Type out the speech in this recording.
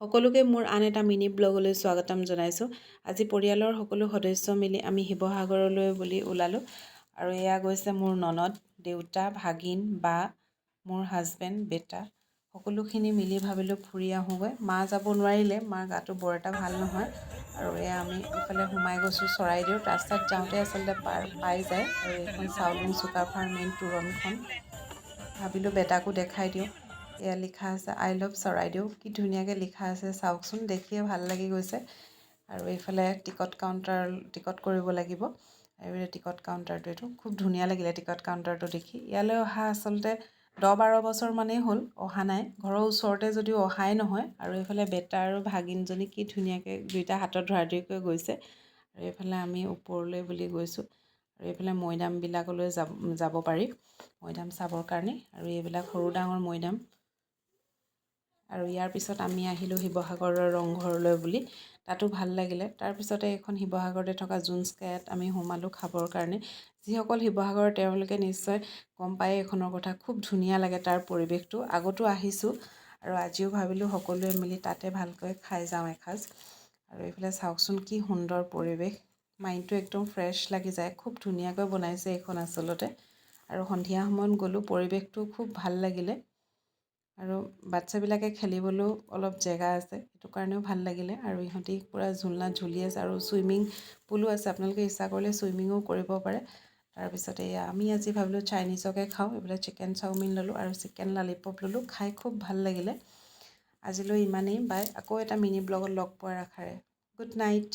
সকলোকে মোৰ আন এটা মিনি ব্লগলৈ স্বাগতম জনাইছোঁ। আজি পৰিয়ালৰ সকলো সদস্য মিলি আমি শিৱসাগৰলৈ বুলি ওলালোঁ। আৰু এয়া গৈছে মোৰ ননদ, দেউতা, ভাগিন, বা, মোৰ হাজবেণ্ড, বেটা। সকলোখিনি মিলি ভাবিলোঁ ফুৰি আহোঁগৈ। মা যাব নোৱাৰিলে, মাৰ গাটো বৰ এটা ভাল নহয়। আৰু এয়া আমি এইফালে সোমাই গৈছোঁ চৰাইদেউত। ৰাস্তাত যাওঁতে আচলতে পাই যায়। আৰু এইখন চাউলুং চুকাফাৰ মেইন তোৰণখন। ভাবিলোঁ বেটাকো দেখাই দিওঁ। এয়া লিখা আছে আই লাভ চৰাইদেউ। কি ধুনীয়াকৈ লিখা আছে চাওকচোন, দেখিয়ে ভাল লাগি গৈছে। আৰু এইফালে টিকট কৰিব লাগিব। আৰু টিকট কাউণ্টাৰটো এইটো খুব ধুনীয়া লাগিলে টিকট কাউণ্টাৰটো দেখি। ইয়ালৈ অহা আচলতে 10-12 বছৰ মানেই হ'ল, অহা নাই। ঘৰৰ ওচৰতে যদিও অহাই নহয়। আৰু এইফালে বেটা আৰু ভাগিনজনী কি ধুনীয়াকৈ দুইটা হাতত ধৰাধৰিকৈ গৈছে। আৰু এইফালে আমি ওপৰলৈ বুলি গৈছোঁ। আৰু এইফালে মৈদামবিলাকলৈ যাব পাৰি, মৈদাম চাবৰ কাৰণে। আৰু এইবিলাক সৰু ডাঙৰ মৈদাম। আৰু ইয়াৰ পিছত আমি আহিলোঁ শিৱসাগৰৰ ৰংঘৰলৈ বুলি। তাতো ভাল লাগিলে। তাৰপিছতে এইখন শিৱসাগৰতে থকা জুনস্কায়াত আমি সোমালোঁ খাবৰ কাৰণে। যিসকল শিৱসাগৰৰ তেওঁলোকে নিশ্চয় গম পায় এইখনৰ কথা। খুব ধুনীয়া লাগে তাৰ পৰিৱেশটো। আগতো আহিছোঁ আৰু আজিও ভাবিলোঁ সকলোৱে মিলি তাতে ভালকৈ খাই যাওঁ এসাঁজ। আৰু এইফালে চাওকচোন কি সুন্দৰ পৰিৱেশ। মাইণ্ডটো একদম ফ্ৰেছ লাগি যায়। খুব ধুনীয়াকৈ বনাইছে এইখন আচলতে। আৰু সন্ধিয়া সময়ত গ'লোঁ, পৰিৱেশটো খুব ভাল লাগিলে। আৰু বাচ্ছাবিলাকে খেলিবলৈও অলপ জেগা আছে, সেইটো কাৰণেও ভাল লাগিলে। আৰু ইহঁতি পূৰা ঝুলনাত ঝুলি আছে। আৰু চুইমিং পুলো আছে, আপোনালোকে ইচ্ছা কৰিলে চুইমিঙো কৰিব পাৰে। তাৰপিছতে আমি আজি ভাবিলোঁ চাইনিজকে খাওঁ। এইফালে চিকেন চাওমিন ল'লোঁ আৰু চিকেন ললিপপ ল'লোঁ। খাই খুব ভাল লাগিলে। আজিলৈ ইমানেই, বাই। আকৌ এটা মিনি ব্লগত লগ পোৱাৰ আশাৰে। Good night.